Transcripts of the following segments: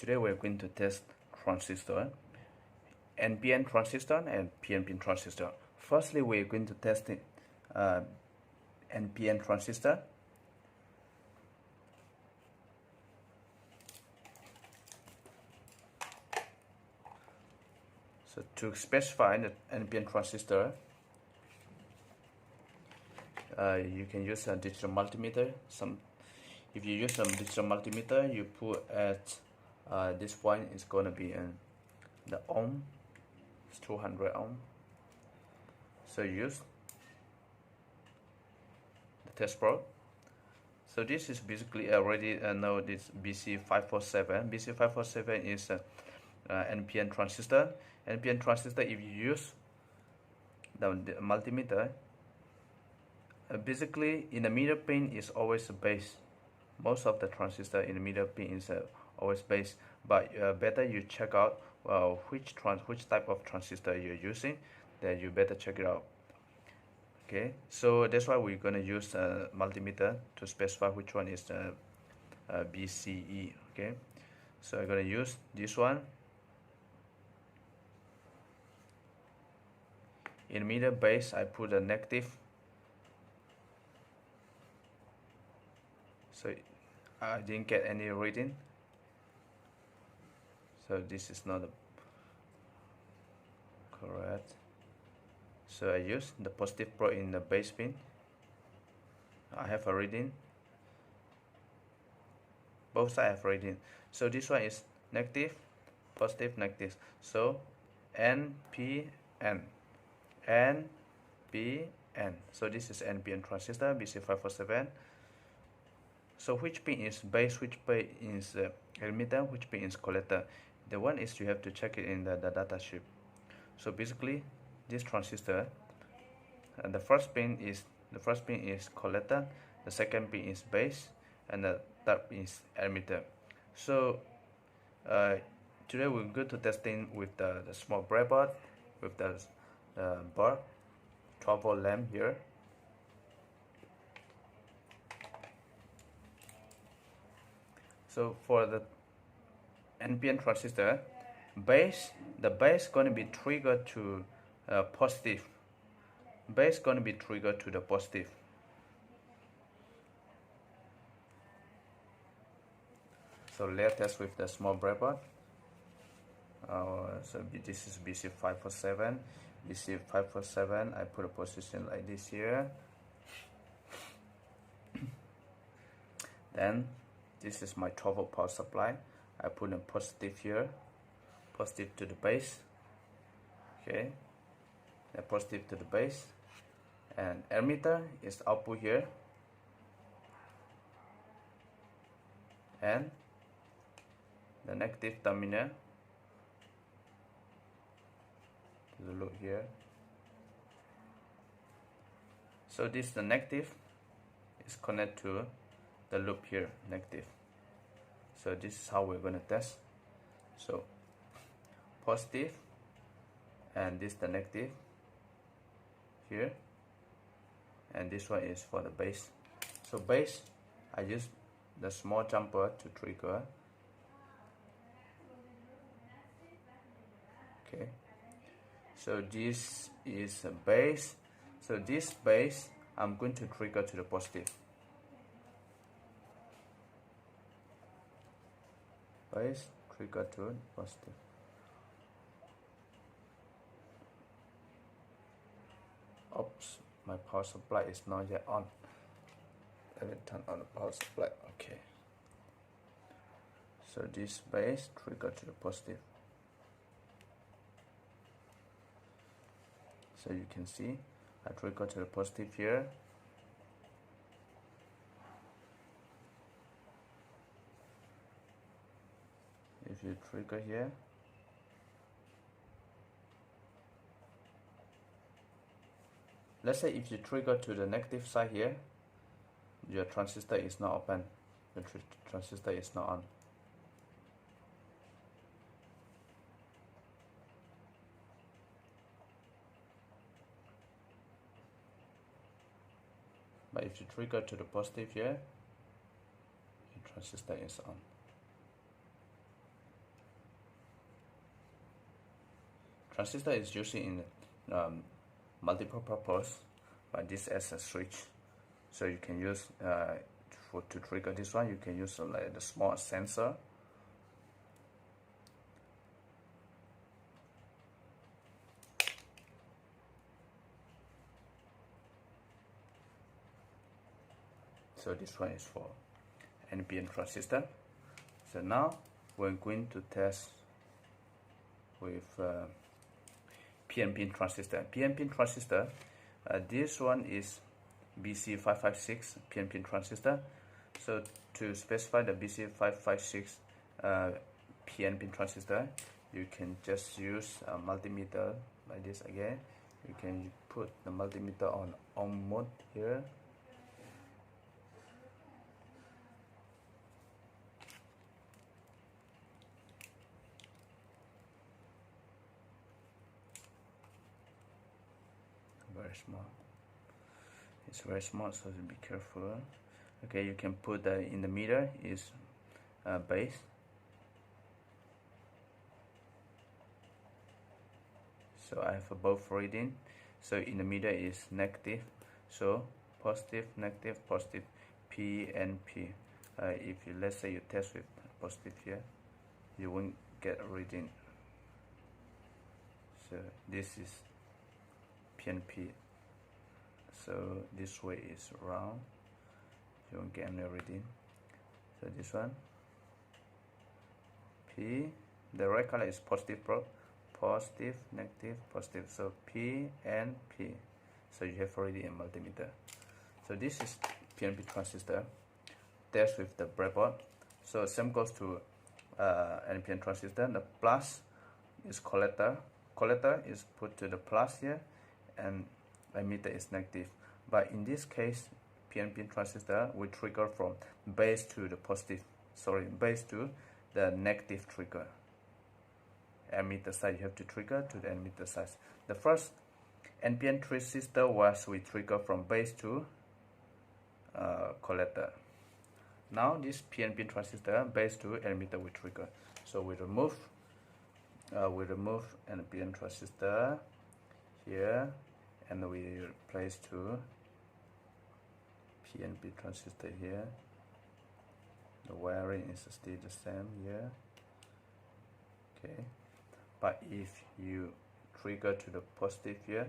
Today we're going to test transistor, NPN transistor and PNP transistor. Firstly, we're going to test the NPN transistor. So to specify the NPN transistor, you can use a digital multimeter. If you use a digital multimeter, you put at this point is going to be in the ohm. It's 200 ohm. So use the test probe. So this is basically already know this BC547. BC547 is NPN transistor. NPN transistor, if you use the multimeter, basically in the middle pin is always base. Most of the transistor in the middle pin is always base, but better you check out which type of transistor you're using. Then you better check it out. Okay, so that's why we're gonna use a multimeter to specify which one is the BCE. Okay, so I'm gonna use this one. In middle base, I put a negative. So I didn't get any reading. So this is not correct. So I use the positive probe in the base pin. I have a reading. Both sides have reading. So this one is negative, positive, negative. So NPN, NPN. So this is NPN transistor BC547. So which pin is base, which pin is emitter, which pin is collector? The one is you have to check it in the data sheet. So basically, this transistor, the first pin is collector, the second pin is base, and the third pin is emitter. So today we're going to testing with the small breadboard with the bar 12-volt lamp here. So for the NPN transistor, the base going to be triggered to positive. Base going to be triggered to the positive. So let's test with the small breadboard. So this is BC547. BC547. I put a position like this here. Then this is my 12-volt power supply. I put a positive here, positive to the base. Okay, a positive to the base, and emitter is output here, and the negative terminal to the loop here. So this the negative is connected to the loop here, negative. So this is how we're going to test. So positive, and this the negative here, and this one is for the base. So base, I use the small jumper to trigger. Okay, so this is a base. So this base, I'm going to trigger to the positive. Base trigger to positive. Oops, my power supply is not yet on. Let me turn on the power supply. Okay. So this base trigger to the positive. So you can see I trigger to the positive here. If you trigger here, let's say if you trigger to the negative side here, your transistor is not open, the transistor is not on. But if you trigger to the positive here, your transistor is on. Transistor is used in multiple purpose, but this as a switch. So you can use to trigger this one, you can use like the small sensor. So this one is for NPN transistor. So now we're going to test with Pnp transistor. Pnp transistor, this one is BC556 Pnp transistor. So to specify the BC556 Pnp transistor, you can just use a multimeter like this again. You can put the multimeter on mode here. Very small. It's very small, so be careful. Okay, you can put in the meter is base. So I have both reading. So in the meter is negative. So positive, negative, positive, PNP. If you, let's say you test with positive here, you won't get a reading. So this is PNP. So this way is round, you won't get any reading. So this one P, the red color is positive probe, positive, negative, positive. So P and P. So you have already a multimeter. So this is PNP transistor. Test with the breadboard. So same goes to NPN transistor. The plus is collector. Collector is put to the plus here, and emitter is negative. But in this case, PNP transistor will trigger from base to the positive, base to the negative trigger. Emitter side, you have to trigger to the emitter side. The first NPN transistor was we trigger from base to collector. Now this PNP transistor base to emitter will trigger. So we remove NPN transistor here, and we replace to PNP transistor here. The wiring is still the same here. Okay, but if you trigger to the positive here,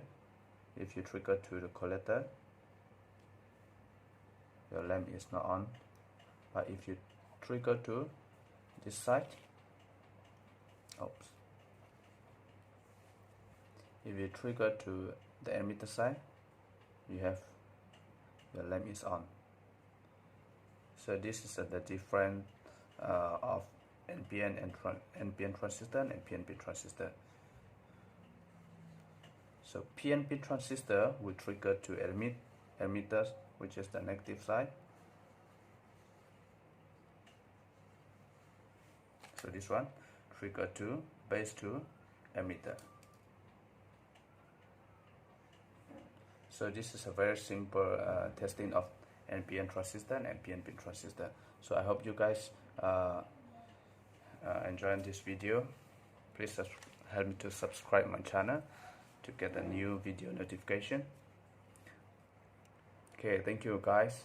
if you trigger to the collector, your lamp is not on. But if you trigger to this side, oops, if you trigger to the emitter side, you have the lamp is on. So this is the difference of NPN and NPN transistor and PNP transistor. So PNP transistor will trigger to emitters, which is the negative side. So this one trigger to base to emitter. So this is a very simple testing of NPN transistor and PNP transistor. So I hope you guys enjoyed this video. Please help me to subscribe my channel to get a new video notification. Okay, thank you guys.